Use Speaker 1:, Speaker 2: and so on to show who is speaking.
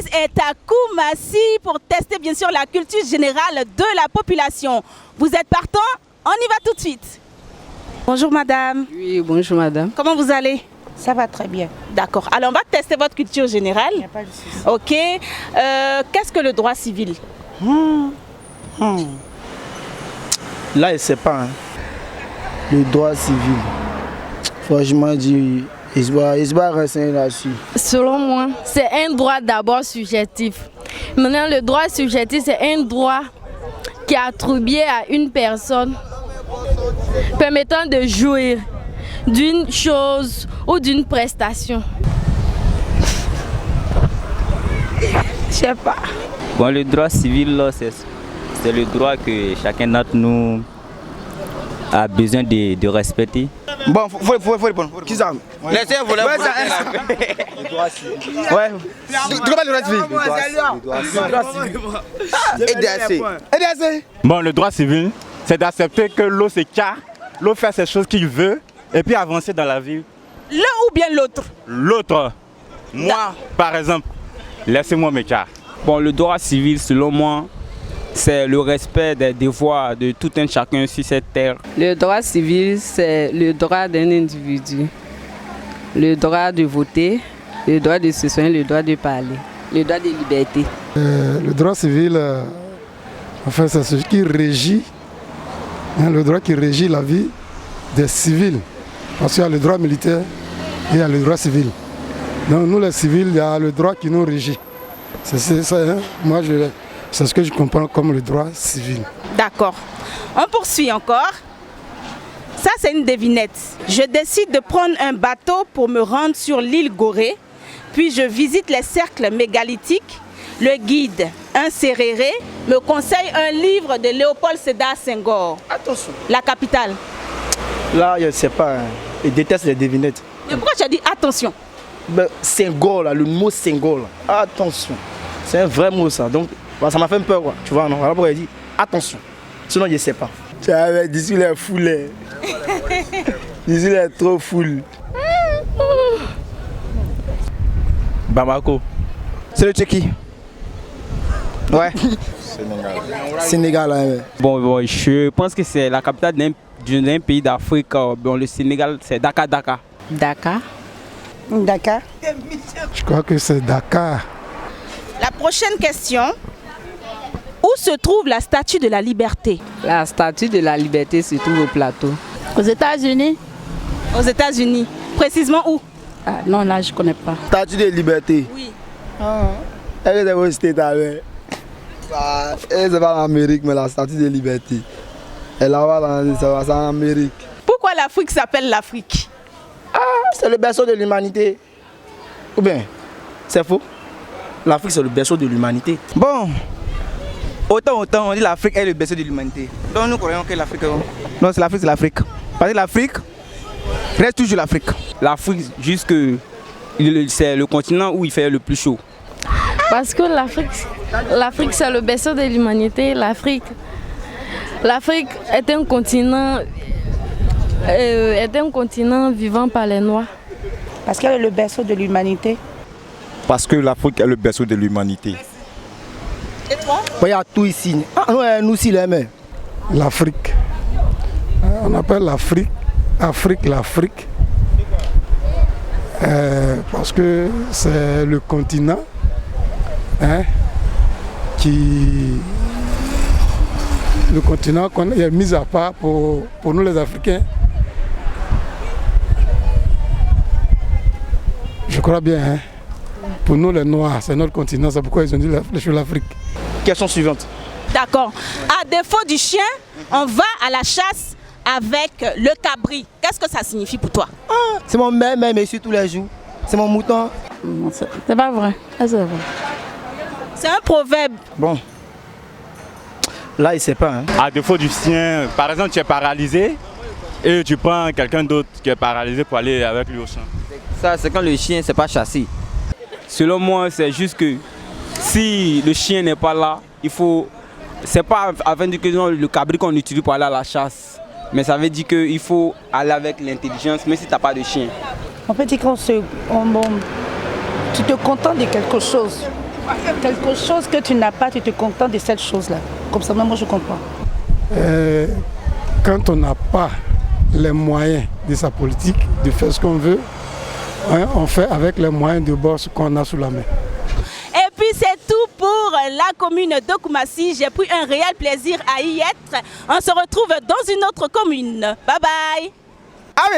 Speaker 1: est à Koumassi pour tester bien sûr la culture générale de la population. Vous êtes partant? On y va tout de suite. Bonjour madame.
Speaker 2: Oui, bonjour madame.
Speaker 1: Comment vous allez?
Speaker 3: Ça va très bien.
Speaker 1: D'accord. Alors on va tester votre culture générale.
Speaker 3: Il n'y a pas de souci.
Speaker 1: Ok. Qu'est-ce que le droit civil?
Speaker 4: Là, je ne sais pas. Hein. Le droit civil. Franchement, il se va renseigner là-dessus.
Speaker 5: Selon moi, c'est un droit d'abord subjectif. Maintenant, le droit subjectif, c'est un droit qui est attribué à une personne permettant de jouir d'une chose ou d'une prestation.
Speaker 3: Je sais pas.
Speaker 6: Bon, le droit civil, c'est le droit que chacun d'entre nous a besoin de respecter.
Speaker 4: Bon, faut répondre. Qui ça?
Speaker 7: Laissez-vous le
Speaker 4: droit civil. Ouais. Tu connais le droit civil? Le droit civil. EDAC.
Speaker 7: Bon, le droit civil, c'est d'accepter que l'autre s'écarte, l'autre fait ces choses qu'il veut et puis avancer dans la vie.
Speaker 1: L'un ou bien l'autre?
Speaker 7: L'autre, moi, par exemple, laissez-moi m'écarter.
Speaker 6: Bon, le droit civil, selon moi, c'est le respect des devoirs de tout un chacun sur cette terre.
Speaker 2: Le droit civil, c'est le droit d'un individu. Le droit de voter, le droit de se soigner, le droit de parler, le droit de liberté.
Speaker 8: Le droit civil, enfin, c'est ce qui régit, le droit qui régit la vie des civils. Parce qu'il y a le droit militaire et il y a le droit civil. Donc nous les civils, il y a le droit qui nous régit. C'est ça, hein? Moi, c'est ce que je comprends comme le droit civil.
Speaker 1: D'accord. On poursuit encore. Ça, c'est une devinette. Je décide de prendre un bateau pour me rendre sur l'île Gorée. Puis je visite les cercles mégalithiques. Le guide, un Séréré, me conseille un livre de Léopold Sédar Senghor.
Speaker 4: Attention.
Speaker 1: La capitale.
Speaker 4: Là, je ne sais pas. Hein. Je déteste les devinettes.
Speaker 1: Mais pourquoi tu as dit attention?
Speaker 4: Ben, Senghor, là, le mot Senghor, là. Attention. C'est un vrai mot, ça. Donc, bah, ça m'a fait peur, quoi. Tu vois, non? Alors, pourquoi il dit attention. Sinon, je ne sais pas. D'ici, il est fou, là. D'ici, il est trop full.
Speaker 7: Bamako.
Speaker 4: C'est le Tchéquie. Ouais. Sénégal, là. Ouais.
Speaker 6: Bon, je pense que c'est la capitale d'un pays d'Afrique. Bon, le Sénégal, c'est Dakar.
Speaker 2: Dakar.
Speaker 3: Dakar.
Speaker 8: Je crois que c'est Dakar.
Speaker 1: La prochaine question. Où se trouve la statue de la liberté?
Speaker 2: La statue de la liberté se trouve au plateau.
Speaker 5: Aux États-Unis?
Speaker 1: Aux États-Unis. Précisément où?
Speaker 5: Ah, non, là, je ne connais pas.
Speaker 4: Statue de liberté.
Speaker 1: Oui.
Speaker 4: Elle est au State avec. Elle est pas en Amérique, mais la statue de liberté. Elle est en Amérique.
Speaker 1: Pourquoi l'Afrique s'appelle l'Afrique?
Speaker 4: C'est le berceau de l'humanité. Ou bien, c'est faux? L'Afrique, c'est le berceau de l'humanité.
Speaker 9: Bon, autant on dit l'Afrique est le berceau de l'humanité. Donc nous croyons que l'Afrique... Non, c'est l'Afrique. Parce que l'Afrique reste toujours l'Afrique.
Speaker 6: L'Afrique, c'est le continent où il fait le plus chaud.
Speaker 5: Parce que l'Afrique, c'est le berceau de l'humanité. L'Afrique est un continent vivant par les Noirs.
Speaker 3: Parce qu'elle est le berceau de l'humanité.
Speaker 7: Parce que l'Afrique est le berceau de l'humanité.
Speaker 1: Et toi?
Speaker 4: Il y a tout ici. Nous aussi, les mains.
Speaker 8: L'Afrique. On appelle l'Afrique l'Afrique. Parce que c'est le continent le continent qu'on a mis à part pour nous les Africains. Je crois bien. Hein? Pour nous les Noirs, c'est notre continent, c'est pourquoi ils ont dit l'Afrique.
Speaker 4: Question suivante.
Speaker 1: D'accord. À défaut du chien, on va à la chasse avec le cabri. Qu'est-ce que ça signifie pour toi?
Speaker 4: C'est mon même monsieur tous les jours. C'est mon mouton.
Speaker 5: C'est pas vrai. C'est vrai.
Speaker 1: C'est un proverbe.
Speaker 4: Bon. Là, il ne sait pas. Hein.
Speaker 7: À défaut du sien, par exemple, tu es paralysé et tu prends quelqu'un d'autre qui est paralysé pour aller avec lui au champ.
Speaker 9: Ça, c'est quand le chien ne s'est pas chassé.
Speaker 6: Selon moi, c'est juste que si le chien n'est pas là, il faut... C'est pas afin de que le cabri qu'on utilise pour aller à la chasse. Mais ça veut dire qu'il faut aller avec l'intelligence, même si tu n'as pas de chien.
Speaker 3: On peut dire tu te contentes de quelque chose. Quelque chose que tu n'as pas, tu te contentes de cette chose-là. Comme ça, même moi, je comprends.
Speaker 8: Quand on n'a pas les moyens de sa politique, de faire ce qu'on veut, hein, on fait avec les moyens de bord ce qu'on a sous la main.
Speaker 1: Et puis c'est tout pour la commune de Koumassi. J'ai pris un réel plaisir à y être. On se retrouve dans une autre commune. Bye bye.
Speaker 9: Ah,